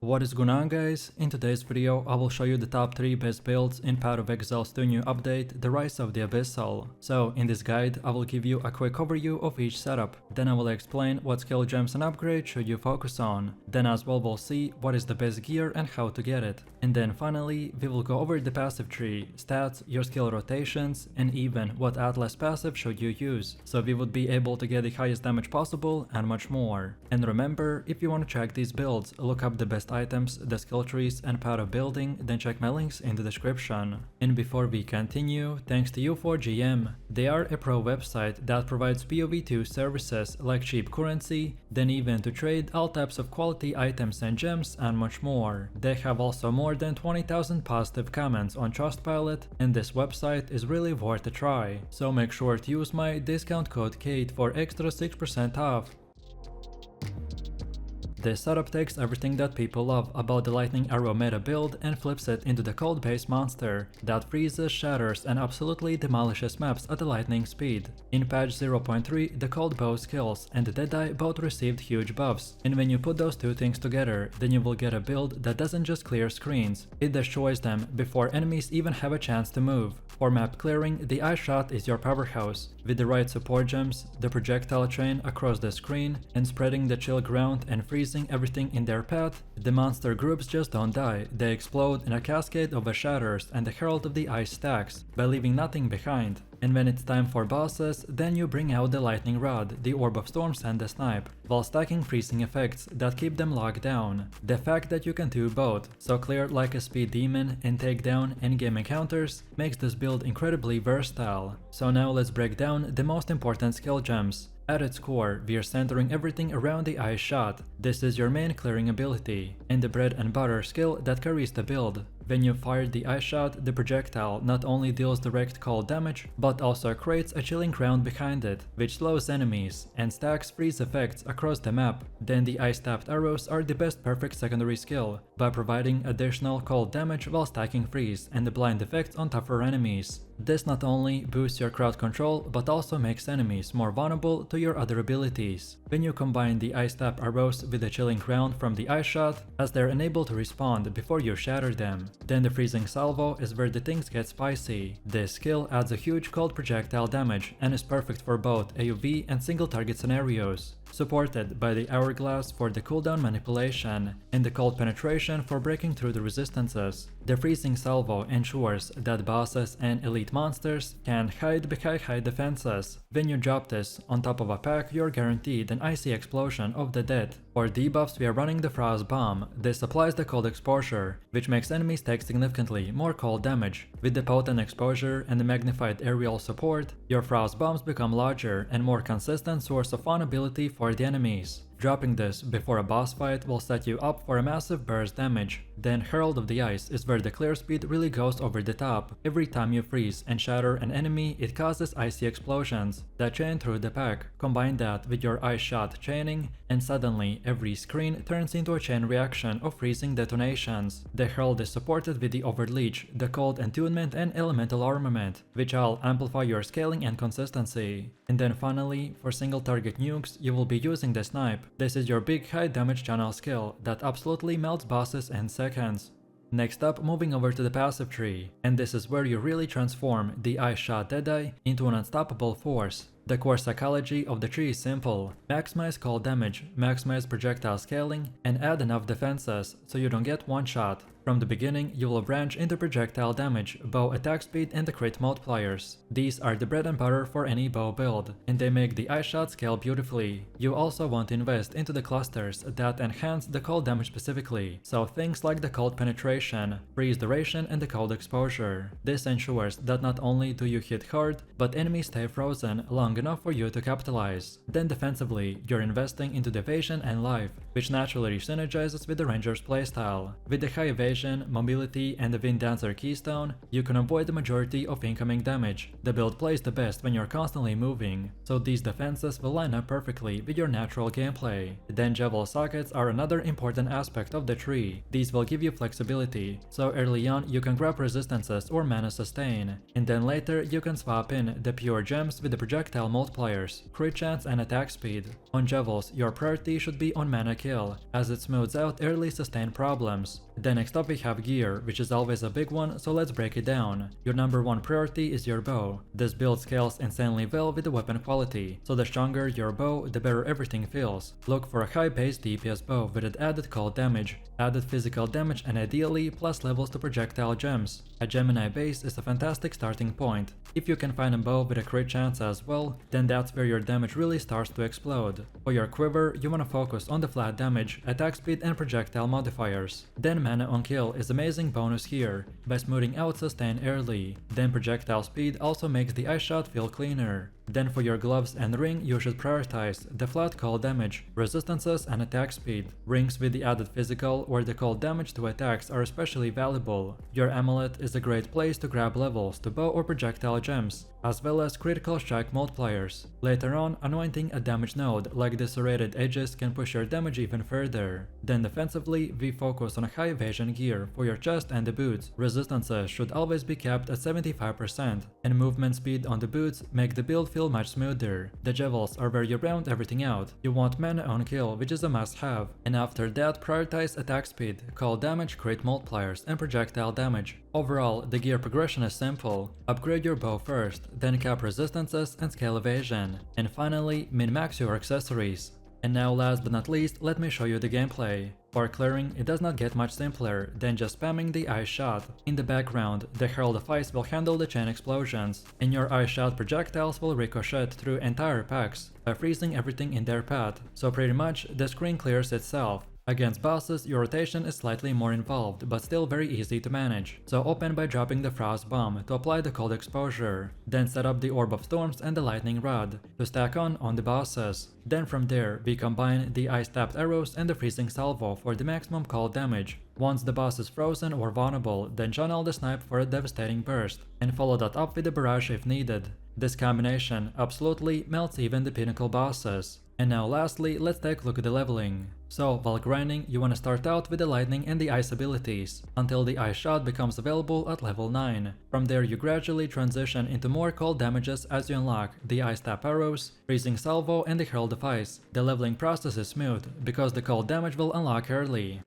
What is going on, guys? In today's video I will show you the top 3 best builds in POE2 Exile's 2 new update, the Rise of the Abyssal. So in this guide I will give you a quick overview of each setup, then I will explain what skill gems and upgrades should you focus on, then as well we'll see what is the best gear and how to get it, and then finally we will go over the passive tree, stats, your skill rotations, and even what atlas passive should you use, so we would be able to get the highest damage possible and much more. And remember, if you want to check these builds, look up the best items, the skill trees and POE2 building, then check my links in the description. And before we continue, thanks to U4GM. They are a pro website that provides POE2 services like cheap currency, then even to trade all types of quality items and gems and much more. They have also more than 20,000 positive comments on Trustpilot, and this website is really worth a try. So make sure to use my discount code KATE for extra 6% off. This setup takes everything that people love about the lightning arrow meta build and flips it into the cold based monster that freezes, shatters and absolutely demolishes maps at the lightning speed. In patch 0.3 the cold bow skills and the deadeye both received huge buffs, and when you put those two things together, then you will get a build that doesn't just clear screens, it destroys them before enemies even have a chance to move. For map clearing, the eye shot is your powerhouse. With the right support gems, the projectile train across the screen and spreading the chill ground and freezing everything in their path, the monster groups just don't die, they explode in a cascade of shatters and the Herald of the Ice stacks, by leaving nothing behind. And when it's time for bosses, then you bring out the lightning rod, the orb of storms and the snipe, while stacking freezing effects that keep them locked down. The fact that you can do both, so clear like a speed demon and take down endgame encounters, makes this build incredibly versatile. So now let's break down the most important skill gems. At its core, we are centering everything around the eye shot. This is your main clearing ability, and the bread and butter skill that carries the build. When you fire the eye shot, the projectile not only deals direct cold damage, but also creates a chilling ground behind it, which slows enemies, and stacks freeze effects across the map. Then the ice-tapped arrows are the best perfect secondary skill, by providing additional cold damage while stacking freeze and the blind effects on tougher enemies. This not only boosts your crowd control, but also makes enemies more vulnerable to your other abilities. When you combine the ice tap arrows with the chilling ground from the ice shot, as they're unable to respond before you shatter them. Then the freezing salvo is where the things get spicy. This skill adds a huge cold projectile damage and is perfect for both AoV and single target scenarios. Supported by the hourglass for the cooldown manipulation and the cold penetration for breaking through the resistances. The freezing salvo ensures that bosses and elite monsters can hide behind high defenses. When you drop this on top of a pack, you're guaranteed an icy explosion of the dead. For debuffs, we are running the Frost Bomb. This applies the cold exposure, which makes enemies take significantly more cold damage. With the potent exposure and the magnified aerial support, your Frost Bombs become larger and more consistent source of vulnerability for the enemies. Dropping this before a boss fight will set you up for a massive burst damage. Then Herald of the Ice is where the clear speed really goes over the top. Every time you freeze and shatter an enemy, it causes icy explosions that chain through the pack. Combine that with your ice shot chaining, and suddenly every screen turns into a chain reaction of freezing detonations. The Herald is supported with the Overleech, the Cold Attunement and Elemental Armament, which all amplify your scaling and consistency. And then finally, for single target nukes, you will be using the Snipe. This is your big high damage channel skill that absolutely melts bosses in seconds. Next up, moving over to the passive tree, and this is where you really transform the Ice Shot Deadeye into an unstoppable force. The core psychology of the tree is simple: maximize cold damage, maximize projectile scaling, and add enough defenses so you don't get one shot. From the beginning, you will branch into projectile damage, bow attack speed and the crit multipliers. These are the bread and butter for any bow build, and they make the ice shot scale beautifully. You also want to invest into the clusters that enhance the cold damage specifically, so things like the cold penetration, freeze duration and the cold exposure. This ensures that not only do you hit hard, but enemies stay frozen long enough for you to capitalize. Then defensively, you're investing into the evasion and life, which naturally synergizes with the ranger's playstyle. With the high evasion evasion, mobility, and the Wind Dancer keystone, you can avoid the majority of incoming damage. The build plays the best when you're constantly moving, so these defenses will line up perfectly with your natural gameplay. Then Javel sockets are another important aspect of the tree. These will give you flexibility, so early on you can grab resistances or mana sustain, and then later you can swap in the pure gems with the projectile multipliers, crit chance and attack speed. On Javels, your priority should be on mana kill, as it smooths out early sustain problems. Then next up we have gear, which is always a big one, so let's break it down. Your number one priority is your bow. This build scales insanely well with the weapon quality, so the stronger your bow, the better everything feels. Look for a high base DPS bow with an added cold damage, added physical damage, and ideally plus levels to projectile gems. A Gemini base is a fantastic starting point. If you can find a bow with a crit chance as well, then that's where your damage really starts to explode. For your quiver, you wanna focus on the flat damage, attack speed, and projectile modifiers. Then mana on kill is amazing bonus here, by smoothing out sustain early. Then projectile speed also makes the ice shot feel cleaner. Then for your gloves and ring, you should prioritize the flat cold damage, resistances, and attack speed. Rings with the added physical or the cold damage to attacks are especially valuable. Your amulet is a great place to grab levels to bow or projectile gems, as well as critical strike multipliers. Later on, anointing a damage node like the serrated edges can push your damage even further. Then defensively, we focus on high evasion gear for your chest and the boots. Resistances should always be kept at 75%, and movement speed on the boots make the build feel much smoother. The Javels are where you round everything out. You want mana on kill, which is a must-have, and after that prioritize attack speed, cold damage, crit multipliers, and projectile damage. Overall, the gear progression is simple. Upgrade your bow first, then cap resistances and scale evasion, and finally min-max your accessories. And now last but not least, let me show you the gameplay. For clearing, it does not get much simpler than just spamming the ice shot. In the background, the Herald of Ice will handle the chain explosions, and your ice shot projectiles will ricochet through entire packs by freezing everything in their path, so pretty much the screen clears itself. Against bosses, your rotation is slightly more involved, but still very easy to manage. So open by dropping the Frost Bomb to apply the cold exposure, then set up the Orb of Storms and the Lightning Rod to stack on the bosses. Then from there, we combine the Ice-tapped arrows and the Freezing Salvo for the maximum cold damage. Once the boss is frozen or vulnerable, then channel the Snipe for a devastating burst, and follow that up with the Barrage if needed. This combination absolutely melts even the pinnacle bosses. And now lastly, let's take a look at the leveling. So while grinding, you wanna start out with the lightning and the ice abilities, until the ice shot becomes available at level 9. From there you gradually transition into more cold damages as you unlock the ice tap arrows, freezing salvo, and the herald of ice. The leveling process is smooth, because the cold damage will unlock early.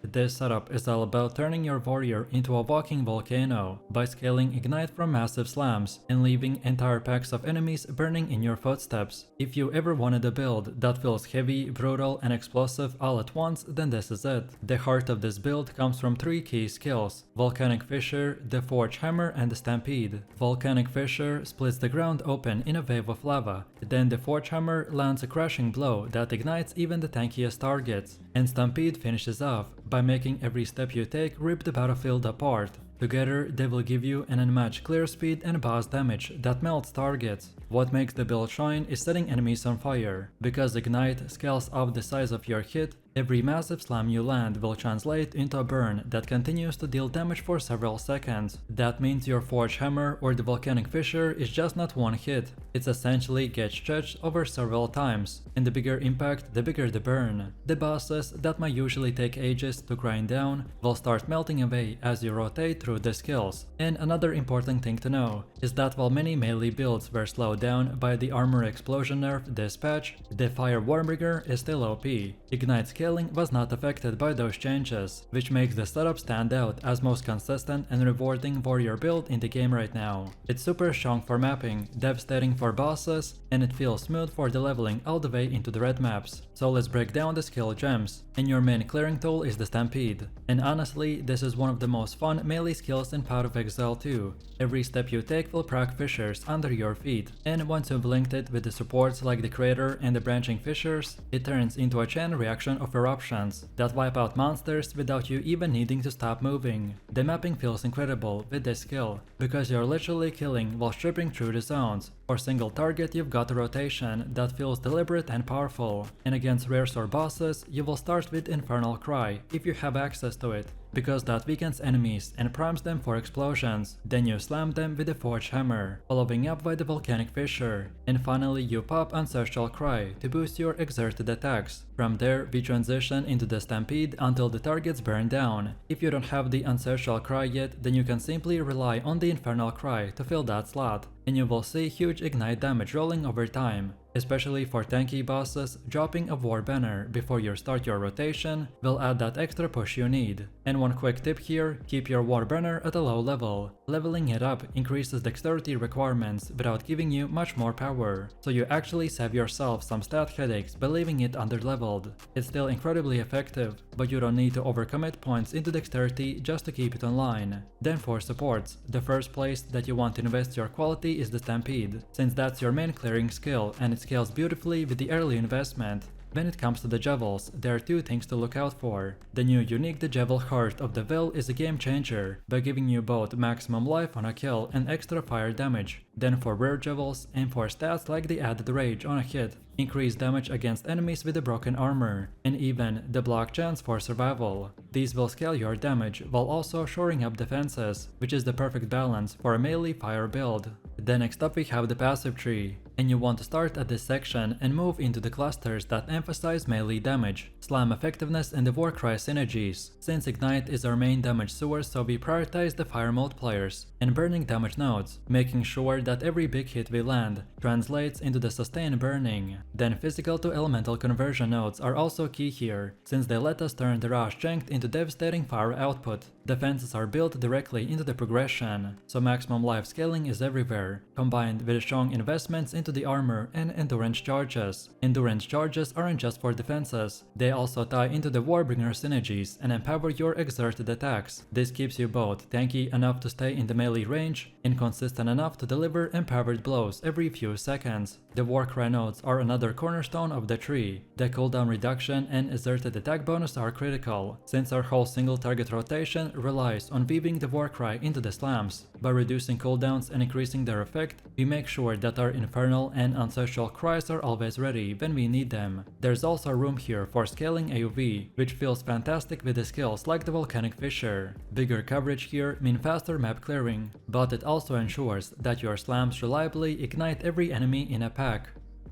This setup is all about turning your warrior into a walking volcano by scaling Ignite from massive slams and leaving entire packs of enemies burning in your footsteps. If you ever wanted a build that feels heavy, brutal, and explosive all at once, then this is it. The heart of this build comes from 3 key skills: Volcanic Fissure, the Forge Hammer, and the Stampede. Volcanic Fissure splits the ground open in a wave of lava, then the Forge Hammer lands a crashing blow that ignites even the tankiest targets, and Stampede finishes off by making every step you take rip the battlefield apart. Together, they will give you an unmatched clear speed and boss damage that melts targets. What makes the build shine is setting enemies on fire. Because Ignite scales up the size of your hit, every massive slam you land will translate into a burn that continues to deal damage for several seconds. That means your Forge Hammer or the Volcanic Fissure is just not one hit. It's essentially gets stretched over several times, and the bigger impact, the bigger the burn. The bosses that might usually take ages to grind down will start melting away as you rotate through the skills. And another important thing to know is that while many melee builds were slowed down by the armor explosion nerf this patch, the Fire Warbringer is still OP. Ignite scaling was not affected by those changes, which makes the setup stand out as most consistent and rewarding warrior build in the game right now. It's super strong for mapping, devastating for bosses, and it feels smooth for the leveling all the way into the red maps. So let's break down the skill gems, and your main clearing tool is the Stampede. And honestly, this is one of the most fun melee skills in Path of Exile 2. Every step you take will proc fissures under your feet, and once you've linked it with the supports like the crater and the branching fissures, it turns into a chain reaction of of eruptions that wipe out monsters without you even needing to stop moving. The mapping feels incredible with this skill, because you're literally killing while stripping through the zones. For single target, you've got a rotation that feels deliberate and powerful, and against rares or bosses, you will start with Infernal Cry if you have access to it, because that weakens enemies and primes them for explosions. Then you slam them with the Forge Hammer, following up by the Volcanic Fissure, and finally you pop Ancestral Cry to boost your exerted attacks. From there, we transition into the Stampede until the targets burn down. If you don't have the Ancestral Cry yet, then you can simply rely on the Infernal Cry to fill that slot, and you will see huge ignite damage rolling over time. Especially for tanky bosses, dropping a warbringer before you start your rotation will add that extra push you need. And one quick tip here, keep your warbringer at a low level. Leveling it up increases dexterity requirements without giving you much more power, so you actually save yourself some stat headaches by leaving it underleveled. It's still incredibly effective, but you don't need to overcommit points into dexterity just to keep it online. Then for supports, the first place that you want to invest your quality is the Stampede, since that's your main clearing skill and it scales beautifully with the early investment. When it comes to the Jevels, there are two things to look out for. The new unique The Jewel Heart of the Will is a game changer by giving you both maximum life on a kill and extra fire damage. Then for rare Jewels, aim for stats like the added rage on a hit, increased damage against enemies with the broken armor, and even the block chance for survival. These will scale your damage while also shoring up defenses, which is the perfect balance for a melee fire build. Then next up we have the passive tree, and you want to start at this section and move into the clusters that emphasize melee damage, slam effectiveness and the Warcry synergies. Since Ignite is our main damage source, so we prioritize the fire multipliers and burning damage nodes, making sure that every big hit we land translates into the sustained burning. Then physical to elemental conversion nodes are also key here, since they let us turn the raw strength into devastating fire output. Defenses are built directly into the progression, so maximum life scaling is everywhere, combined with strong investments into the armor and endurance charges. Endurance charges aren't just for defenses, they also tie into the warbringer synergies and empower your exerted attacks. This keeps you both tanky enough to stay in the melee range and consistent enough to deliver empowered blows every few seconds. The Warcry nodes are another cornerstone of the tree. The cooldown reduction and exerted attack bonus are critical, since our whole single target rotation relies on weaving the Warcry into the slams. By reducing cooldowns and increasing their effect, we make sure that our Infernal and Ancestral Cries are always ready when we need them. There's also room here for scaling AoV, which feels fantastic with the skills like the Volcanic Fissure. Bigger coverage here mean faster map clearing, but it also ensures that your slams reliably ignite every enemy in a pack.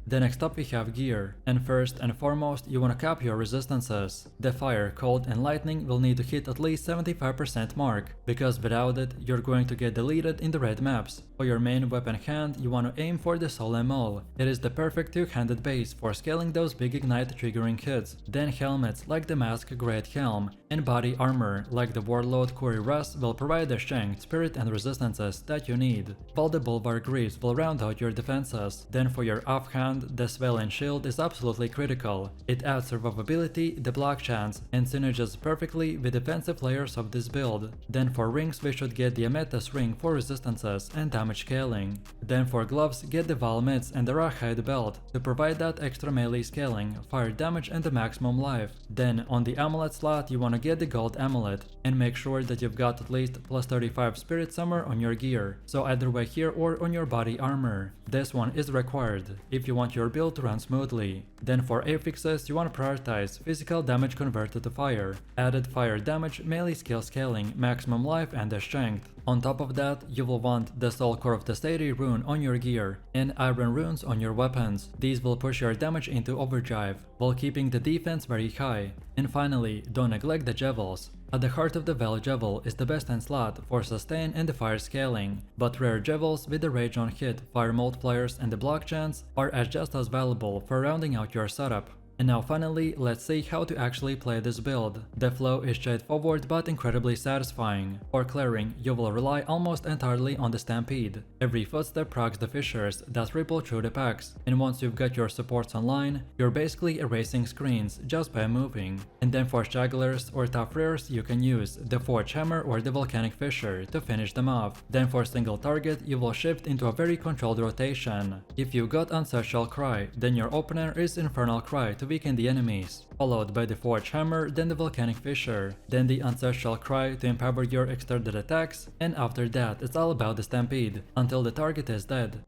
The next up we have gear, and first and foremost you wanna cap your resistances. The fire, cold and lightning will need to hit at least 75% mark, because without it you're going to get deleted in the red maps. For your main weapon hand you wanna aim for the Soul and Maul. It is the perfect two-handed base for scaling those big ignite triggering hits. Then helmets like the Mask Great Helm and body armor like the Warlord Cuirass will provide the strength, spirit and resistances that you need, while the Bulwark Greaves will round out your defenses. Then for your offhand, the Svelin Shield is absolutely critical. It adds survivability, the block chance, and synergizes perfectly with defensive layers of this build. Then for rings we should get the Amethyst Ring for resistances and damage scaling. Then for gloves get the Valmits and the Rawhide Belt to provide that extra melee scaling, fire damage and the maximum life. Then on the amulet slot you wanna get the Gold Amulet, and make sure that you've got at least plus 35 Spirit Summer on your gear, so either way here or on your body armor. This one is required if you want your build to run smoothly. Then for affixes you want to prioritize physical damage converted to fire, added fire damage, melee skill scaling, maximum life and the strength. On top of that, you will want the Soul Core of the Steady rune on your gear and Iron runes on your weapons. These will push your damage into overdrive, while keeping the defense very high. And finally, don't neglect the Jevels. At the heart of the Vel Jevel is the best in slot for sustain and the fire scaling, but rare Jevels with the rage on hit, fire multipliers and the block chance are just as valuable for rounding out your setup. And now finally, let's see how to actually play this build. The flow is straightforward but incredibly satisfying. For clearing, you will rely almost entirely on the Stampede. Every footstep procs the fissures that ripple through the packs, and once you've got your supports online, you're basically erasing screens just by moving. And then for stragglers or tough rares, you can use the Forge Hammer or the Volcanic Fissure to finish them off. Then for single target, you will shift into a very controlled rotation. If you got Ancestral Cry, then your opener is Infernal Cry to weaken the enemies, followed by the Forge Hammer, then the Volcanic Fissure, then the Ancestral Cry to empower your extended attacks, and after that it's all about the Stampede, until the target is dead.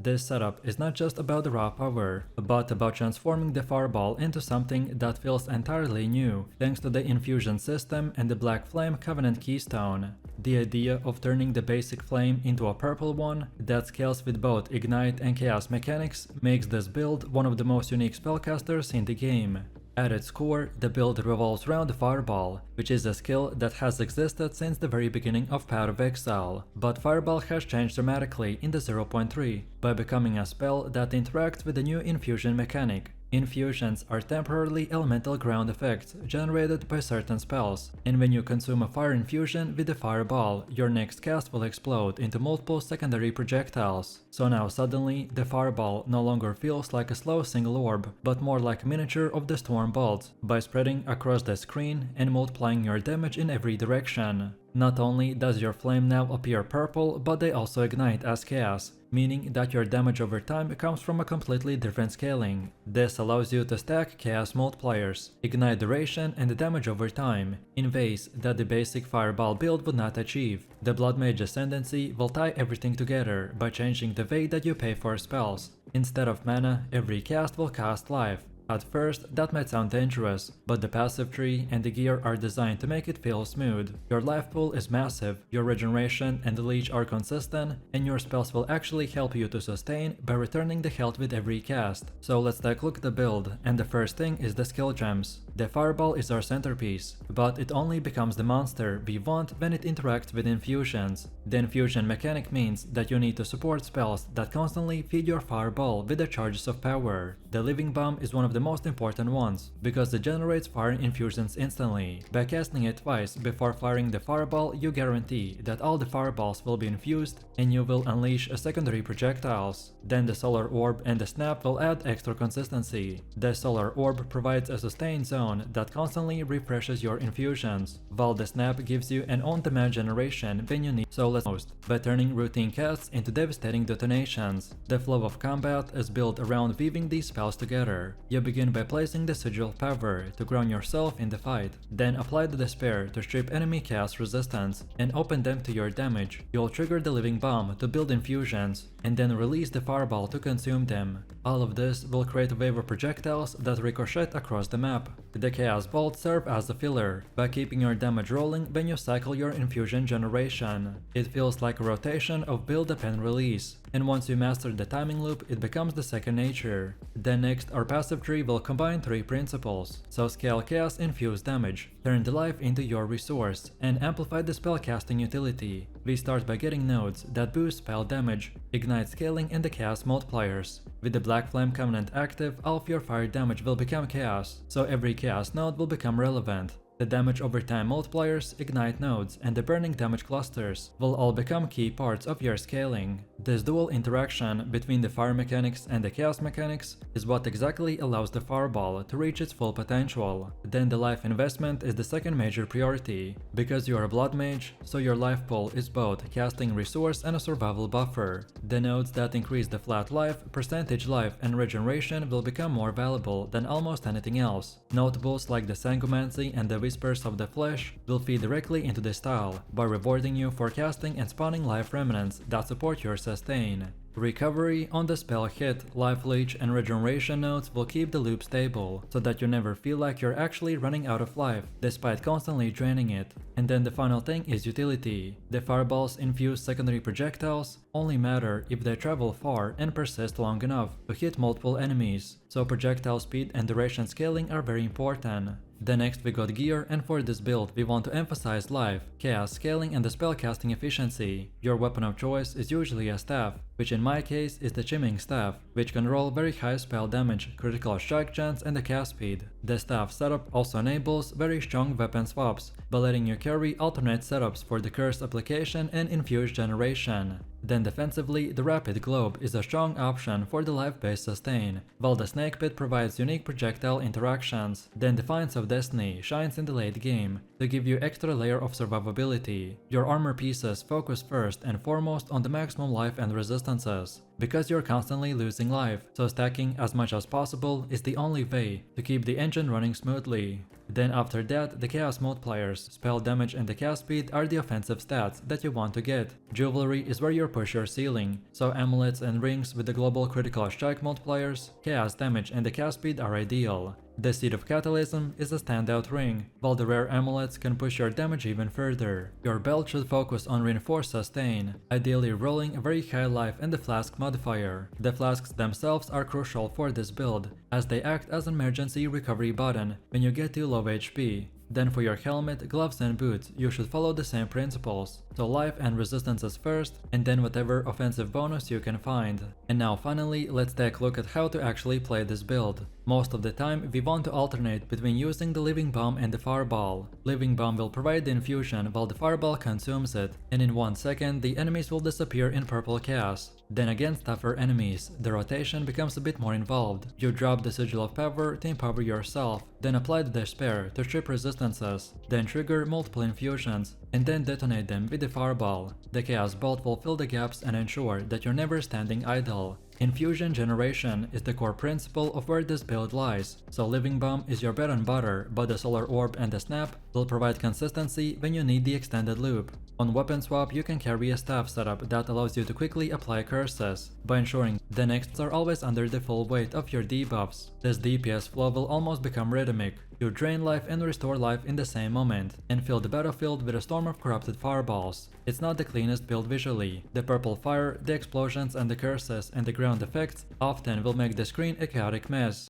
This setup is not just about the raw power, but about transforming the Fireball into something that feels entirely new, thanks to the Infusion system and the Black Flame Covenant Keystone. The idea of turning the basic flame into a purple one that scales with both Ignite and Chaos mechanics makes this build one of the most unique spellcasters in the game. At its core, the build revolves around the Fireball, which is a skill that has existed since the very beginning of Path of Exile, but Fireball has changed dramatically in the 0.3 by becoming a spell that interacts with the new Infusion mechanic. Infusions are temporarily elemental ground effects generated by certain spells, and when you consume a fire infusion with the Fireball, your next cast will explode into multiple secondary projectiles. So now suddenly, the Fireball no longer feels like a slow single orb, but more like a miniature of the Storm Bolts, by spreading across the screen and multiplying your damage in every direction. Not only does your flame now appear purple, but they also ignite as chaos, meaning that your damage over time comes from a completely different scaling. This allows you to stack chaos multipliers, ignite duration and damage over time, in ways that the basic Fireball build would not achieve. The Blood Mage Ascendancy will tie everything together by changing the way that you pay for spells. Instead of mana, every cast will cost life. At first, that might sound dangerous, but the passive tree and the gear are designed to make it feel smooth. Your life pool is massive, your regeneration and the leech are consistent, and your spells will actually help you to sustain by returning the health with every cast. So let's take a look at the build, and the first thing is the skill gems. The Fireball is our centerpiece, but it only becomes the monster we want when it interacts with infusions. The infusion mechanic means that you need to support spells that constantly feed your Fireball with the charges of power. The Living Bomb is one of the most important ones, because it generates fire infusions instantly. By casting it twice before firing the Fireball, you guarantee that all the Fireballs will be infused and you will unleash secondary projectiles. Then the Solar Orb and the Snap will add extra consistency. The Solar Orb provides a sustained zone that constantly refreshes your infusions, while the Snap gives you an on-demand generation when you need. So let's most by turning routine casts into devastating detonations. The flow of combat is built around weaving these spells together. You begin by placing the Sigil Power to ground yourself in the fight, then apply the Despair to strip enemy cast resistance and open them to your damage. You'll trigger the Living Bomb to build infusions, and then release the Fireball to consume them. All of this will create a wave of projectiles that ricochet across the map. The Chaos Bolts serve as a filler, by keeping your damage rolling when you cycle your infusion generation. It feels like a rotation of build up and release, and once you master the timing loop, it becomes the second nature. Then next, our passive tree will combine three principles. So scale chaos infused damage, turn the life into your resource, and amplify the spellcasting utility. We start by getting nodes that boost spell damage, ignite scaling and the chaos multipliers. With the Black Flame Covenant active, all of your fire damage will become chaos, so every chaos node will become relevant. The damage over time multipliers, ignite nodes, and the burning damage clusters will all become key parts of your scaling. This dual interaction between the fire mechanics and the chaos mechanics is what exactly allows the Fireball to reach its full potential. Then the life investment is the second major priority. Because you are a blood mage, so your life pool is both casting resource and a survival buffer. The nodes that increase the flat life, percentage life, and regeneration will become more valuable than almost anything else. Notables like the Sangumancy and the Whispers of the Flesh will feed directly into this style, by rewarding you for casting and spawning life remnants that support your sustain. Recovery on the spell hit, life leech and regeneration nodes will keep the loop stable, so that you never feel like you're actually running out of life, despite constantly draining it. And then the final thing is utility. The Fireballs infused secondary projectiles only matter if they travel far and persist long enough to hit multiple enemies, so projectile speed and duration scaling are very important. Then next we got gear, and for this build we want to emphasize life, chaos scaling and the spellcasting efficiency. Your weapon of choice is usually a staff, which in my case is the Chimming Staff, which can roll very high spell damage, critical strike chance and the cast speed. The staff setup also enables very strong weapon swaps, by letting you carry alternate setups for the curse application and infuse generation. Then defensively, the Rapid Globe is a strong option for the life-based sustain, while the Snake Pit provides unique projectile interactions. Then Defiance of Destiny shines in the late game to give you extra layer of survivability. Your armor pieces focus first and foremost on the maximum life and resistances, because you're constantly losing life, so stacking as much as possible is the only way to keep the engine running smoothly. Then after that, the Chaos multipliers, spell damage and the cast speed are the offensive stats that you want to get. Jewelry is where you push your ceiling, so amulets and rings with the global critical strike multipliers, chaos damage and the cast speed are ideal. The Seed of Catalysm is a standout ring, while the rare amulets can push your damage even further. Your belt should focus on reinforced sustain, ideally rolling a very high life and the flask modifier. The flasks themselves are crucial for this build, as they act as an emergency recovery button when you get to low HP. Then for your helmet, gloves and boots, you should follow the same principles. So life and resistances first, and then whatever offensive bonus you can find. And now finally, let's take a look at how to actually play this build. Most of the time, we want to alternate between using the Living Bomb and the Fireball. Living Bomb will provide the infusion while the Fireball consumes it, and in 1 second the enemies will disappear in purple chaos. Then against tougher enemies, the rotation becomes a bit more involved. You drop the Sigil of Power to empower yourself, then apply the Despair to strip resistances, then trigger multiple infusions, and then detonate them with the Fireball. The Chaos Bolt will fill the gaps and ensure that you're never standing idle. Infusion generation is the core principle of where this build lies, so Living Bomb is your bread and butter, but the Solar Orb and the Snap will provide consistency when you need the extended loop. On weapon swap, you can carry a staff setup that allows you to quickly apply curses, by ensuring the nexts are always under the full weight of your debuffs. This DPS flow will almost become rhythmic. You drain life and restore life in the same moment, and fill the battlefield with a storm of corrupted fireballs. It's not the cleanest build visually. The purple fire, the explosions and the curses and the ground effects often will make the screen a chaotic mess.